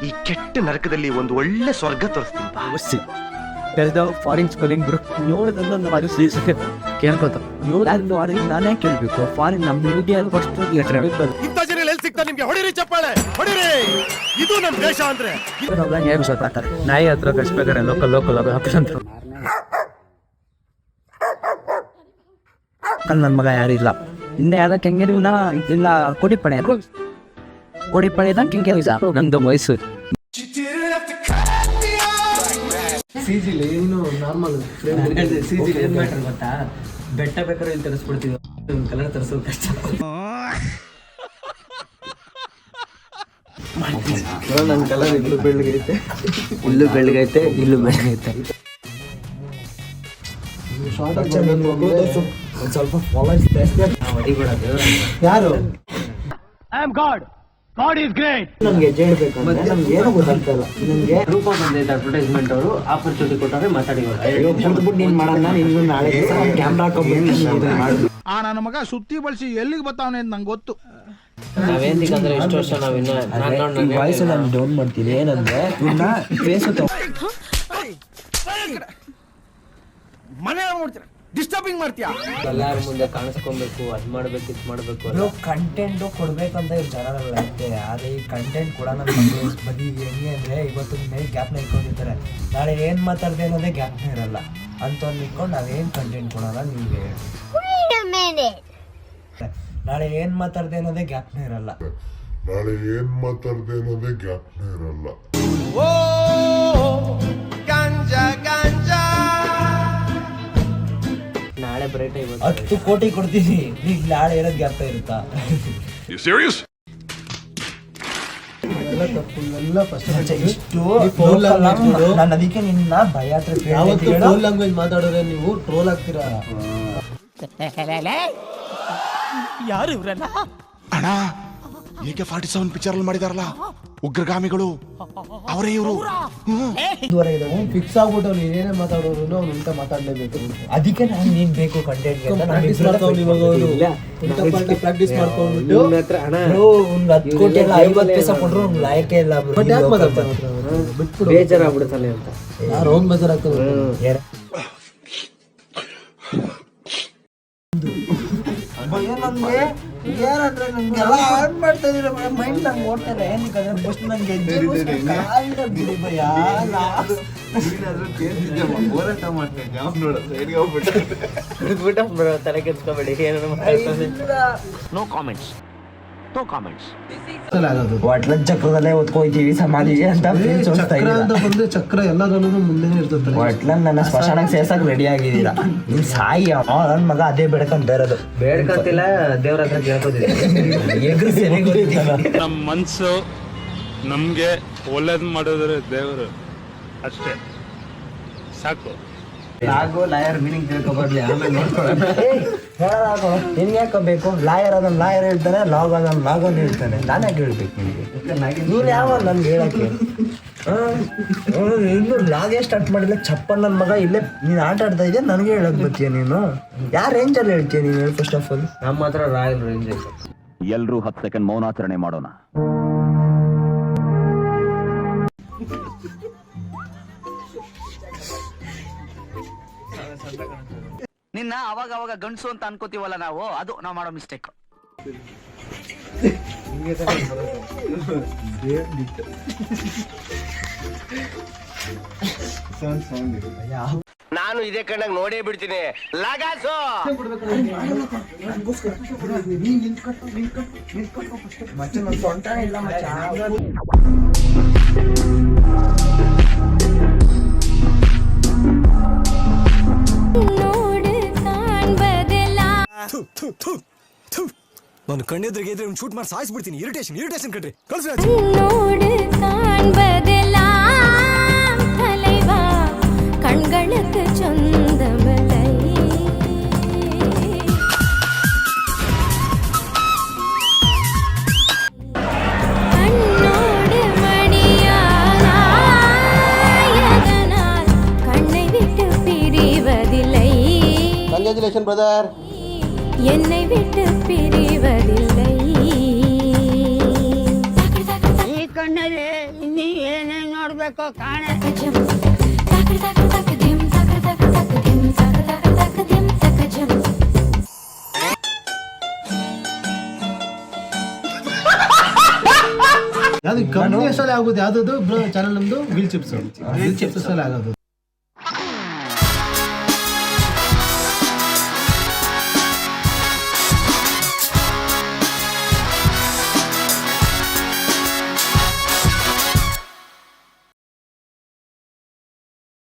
ಈ ಕೆಟ್ಟ ನರಕದಲ್ಲಿ ಒಂದು ಒಳ್ಳೆ ಸ್ವರ್ಗ ತೋರಿಸ್ತೀನಿ ಬಾ. ಫಾರಿನ್ ಸ್ಪೆಲ್ಲಿಂಗ್ ಗುರು ಕೇಳ್ಕೊತ ನಾನೇ ಕೇಳ್ಬೇಕು ಫಾರಿನ್ ನಮ್ಮ ಇಂಡಿಯಾ ಫಸ್ಟ್ ಇಂಥ ಜನ ಎಲ್ಲಿ ಸಿಗ್ತಾರೆ ನಿಮ್ಗೆ? ಹೊಡಿರಿ ಚಪ್ಪಾಳೆ ಹೊಡಿರಿ, ಇದು ನಮ್ ದೇಶ ಅಂದ್ರೆ. ನಾಯಿ ಹತ್ರ ಕಳಿಸ್ಬೇಕಾರೆ ಲೋಕಲ್ ಅಂತ ನನ್ನ ಮಗ ಯಾರಿಲ್ಲ ಹಿಂದೆ ಯಾವ್ದ ಕೆಂಗೇರಿನ ಇಲ್ಲ ಕೋಡಿಪಡೆ ಕೆಂಗೇರಿ ನಂದು ಮೈಸೂರು ಸಿಜಿಲಿ ಏನು ನಾರ್ಮಲ್ ಸಿಜಿಲಿ ಏನ್ ಮ್ಯಾಟರ್ ಗೊತ್ತಾ? ಬೆಟ್ಟ ಬೇಕಾದ್ರೆ ಇಲ್ಲಿ ತರಿಸ್ಬಿಡ್ತೀವಿ, ಕಲರ್ ತರಿಸೋದು ಕಷ್ಟ. ನನ್ನ ಕಲರ್ ಇಲ್ಲೂ ಬೆಳ್ಳಗೈತೆ ಇಲ್ಲೂ ಬೆಳ್ಳಗೈತೆ. ಒಂದು ಸ್ವಲ್ಪ ಫಾಲೋಸ್ ಹೊಡಿಬಿಡೋದು. ಯಾರು God is great. ನಮ್ಗೆ ಜೇಡ್ ಬೇಕಂದ್ರೆ ನಮ್ಗೆ ಏನು ಗೊತ್ತಾಗ್ತಾ ಇಲ್ಲ. ನಿಮ್ಗೆ ರೂಪ ಬಂದೈತೆ ಅಡ್ವರ್ಟೈಸ್ಮೆಂಟ್ ಅವರು ಆಪರ್ಚುನಿಟಿ ಕೊಟ್ಟರೆ ಮಾತಾಡಿಬಿಟ್ಟು ನೀನ್ ಮಾಡೋಣ ನಿನ್ಗೂ ನಾಳೆ ಕ್ಯಾಮ್ರಾ ಹಾಕೊಂಡು ನನ್ನ ಮಗ ಸುತ್ತಿ ಬಳಸಿ ಎಲ್ಲಿಗೆ ಬರ್ತಾವನೆ ಅಂತ ನಂಗೆ ಗೊತ್ತು. ನಾವೇಂದಿಕಂದ್ರೆ ಇಷ್ಟು ವರ್ಷ ನಾವಿನ್ನ ವಾಯ್ಸ್ ನಾನು ಡೌನ್ ಮಾಡ್ತೀನಿ. ಏನಂದ್ರೆ ಇನ್ನ ಫೇಸ್ ಮನೆ ನೋಡ್ತೀರ ಡಿಸ್ಟರ್ಬಿಂಗ್ ಮಾಡ್ತೀಯಾ? ಎಲ್ಲಾರ ಮುಂದೆ ಕಾಣಿಸ್ಕೊಬೇಕು, ಅದ್ ಮಾಡ್ಬೇಕು ಇದ್ ಮಾಡ್ಬೇಕು. ಕಂಟೆಂಟ್ ಕೊಡ್ಬೇಕಂತ ಜನರಲ್ಲ ಐತೆ. ಆದ್ರೆ ಈ ಕಂಟೆಂಟ್ ಕೂಡ ನಮ್ಮ ಬರೀ ಹೆಂಗೆ ಅಂದ್ರೆ ಇವತ್ತು ಮೇಲೆ ಗ್ಯಾಪ್ನ ಇಟ್ಕೊಂಡಿರ್ತಾರೆ, ನಾಳೆ ಏನ್ ಮಾತಾಡ್ದೆ ಅನ್ನೋದೇ ಗ್ಯಾಪ್ನ ಇರಲ್ಲ. ಅಂತವ್ರು ಇಟ್ಕೊಂಡು ನಾವೇನ್ ಕಂಟೆಂಟ್ ಕೊಡೋಣ ನಿಮ್ಗೆ. ನಾಳೆ ಏನ್ ಮಾತಾಡ್ದೆ ಅನ್ನೋದೇ ಗ್ಯಾಪ್ನ ಇರಲ್ಲ. ನಾಳೆ ಬ್ರೈಟ್ 10 ಕೋಟಿ ಕೊಡ್ತೀನಿ, ಈಗ ನಾಳೆ ಏನೋ ಗ್ಯಾಪ್ ಇರುತ್ತಾ? ನಾನು ಅದಕ್ಕೆ ನಿನ್ನ ಭಯ ಲ್ಯಾಂಗ್ವೇಜ್ ಮಾತಾಡೋದ್ರೆ ನೀವು ಟ್ರೋಲ್ ಆಗ್ತೀರಾ. ಯಾರು ಇವ್ರಲ್ಲ ಅಣ್ಣ? AK-47 ಪಿಕ್ಚರ್ ಅಲ್ಲಿ ಮಾಡಿದಾರಲ್ಲ ಉಗ್ರಗಾಮಿಗಳು, ಅವರೇ ಇವರು. ಫಿಕ್ಸ್ ಆಗ್ಬಿಟ್ಟು ಅವ್ನು ಏನೇ ಮಾತಾಡೋರು ಅವ್ನು ಉಂಟ ಮಾತಾಡ್ಲೇಬೇಕು. ಅದಕ್ಕೆ ನಾನು ನೀನ್ ಬೇಕು ಕಂಟೆಂಟ್ ಪ್ರಾಕ್ಟೀಸ್ ಮಾಡ್ಕೊಂಡು 10 ಕೋಟಿ ಎಲ್ಲ 50 ಪೈಸೆ ಕೊಟ್ರು ಅವ್ನು ಲಾಯಕ್ಕೆ ಇಲ್ಲ. ಬೇಜಾರಾಗ್ಬಿಡುತ್ತಲ್ಲ ಅಂತ ಯಾರು ಹೋಗಿ ಬೇಜಾರಾಗ್ತದೆ. ಏನಂದ್ರೆ ನಂಗೆಲ್ಲ ಆನ್ ಮಾಡ್ತಾ ಇದ್ರೆ ಮೈಂಡ್ ನಂಗೆ ಓಡ್ತಾರೆ. ಏನಕ್ಕೆ ಫಸ್ಟ್ ನಂಗೆ ತಲೆ ಕೆಡ್ಸ್ಕೊಬೇಡಿ. No comments. ಚಕ್ರದಲ್ಲೇ ಓದ್ಕೋತೀವಿ ಸಮಾಧಿಗೆ ಅಂತ ಬಂದ್ರೆ ಚಕ್ರ ಎಲ್ಲದರಲ್ಲೂ ಮುಂದೆನೇ ಇರ್ತದೆ. ಒಟ್ಲನ್ ನನ್ನ ಸ್ಮಶಾನಕ್ಕೆ ಸೇರ್ಸಕ್ ರೆಡಿ ಆಗಿದ್ದೀರಾ. ನಿಮ್ ಸಾಯಿ ನನ್ ಮಗ ಅದೇ ಬೇಡ್ಕೊಂಡ್ ಬೇರದು ಬೇಡ್ಕೊಂತಿಲ್ಲ, ದೇವ್ರ ಹತ್ರ ಕೇಳ್ಕೊತಿದ್ದೆ. ನಮ್ಮ ಮನ್ಸು ನಮ್ಗೆ ಒಳ್ಳೇದ್ ಮಾಡಿದ್ರೆ ದೇವರು ಅಷ್ಟೇ ಸಾಕು. ಲಾಗೋ ಲಾಯರ್ ಮೀನಿಂಗ್ ತಿಳ್ಕೊಬರ್ಲಿ, ಆಮೇಲೆ ನೋಡ್ಕೊಳ್ಳೋಣ. ನಿನ್ಗೆ ಯಾಕೆ ಬೇಕು? ಲಾಯರ್ ಅದನ್ನ ಲಾಯರ್ ಹೇಳ್ತಾನೆ, ಲಾಗ್ ಅದನ್ನ ಲಾಗನ್ ಹೇಳ್ತಾನೆ. ನಾನೇ ಹೇಳ್ಬೇಕು ನಿನಗೆ? ನೀನ್ ಯಾವ ನನ್ಗೆ ಹೇಳಕ್ಕೆ? ಇನ್ನು ಲಾಗೇ ಸ್ಟಾರ್ಟ್ ಮಾಡಿಲ್ಲ ಚಪ್ಪಲ್ ನನ್ನ ಮಗ. ಇಲ್ಲೇ ನೀನು ಆಟ ಆಡ್ತಾ ಇದೆಯಾ, ನನಗೆ ಹೇಳಕ್ ಬರ್ತೀಯ ನೀನು? ಯಾವ ರೇಂಜಲ್ಲಿ ಹೇಳ್ತೀಯ ನೀನು? ಫಸ್ಟ್ ಆಫ್ ಆಲ್ ನಮ್ಮ ಹತ್ರ ರಾಯಲ್ ರೇಂಜ್ ಐತೆ. ಎಲ್ರೂ 10 ಸೆಕೆಂಡ್ ಮೌನಾಚರಣೆ ಮಾಡೋಣ. ನಿನ್ನ ಅವಾಗ ಗಂಡಸು ಅಂತ ಅನ್ಕೋತೀವಲ್ಲ ನಾವು, ಅದು ನಾವು ಮಾಡೋ ಮಿಸ್ಟೇಕ್. ನಾನು ಇದೇ ಕಣ್ಣಾಗ ನೋಡೇ ಬಿಡ್ತೀನಿ. ಲಗಾಸು ನಾನು ಕಣ್ಣೆದ್ರಿಗೆ ಇದ್ರೆ ಶೂಟ್ ಮಾಡಿ ಸಾಯಿಸ್ಬಿಡ್ತೀನಿ. ಇರಿಟೇಷನ್ ಕಣ್ರಿ. கண்களுக்கு சொந்தமில்லை. கண்ணோடு மணியானால் கண்ணை விட்டு பிரிவதில்லை. Congratulation brother. என்னை விட்டு பிரிவதில்லை. ಈ ಕಣ್ಣಲ್ಲಿ ನೀ ಇರ್ಬೇಕು ಕಾಣೆ. ತಕಜಂ ತಕ ತಕ ತಕ ಧಿಂ ತಕ ತಕ ತಕ ಧಿಂ ತಕ ತಕ ತಕ ಧಿಂ ತಕಜಂ. ಯಾವ್ದು ಕಂಪ್ನಿ ಹೆಸರಲ್ಲಿ ಆಗೋದು ಯಾವ್ದು ಬ್ರೋ ಚಾನಲ್ ನಮ್ದು ವಿಲ್ ಚಿಪ್ಸ್ ಅಲ್ಲಿ ಆಗೋದು.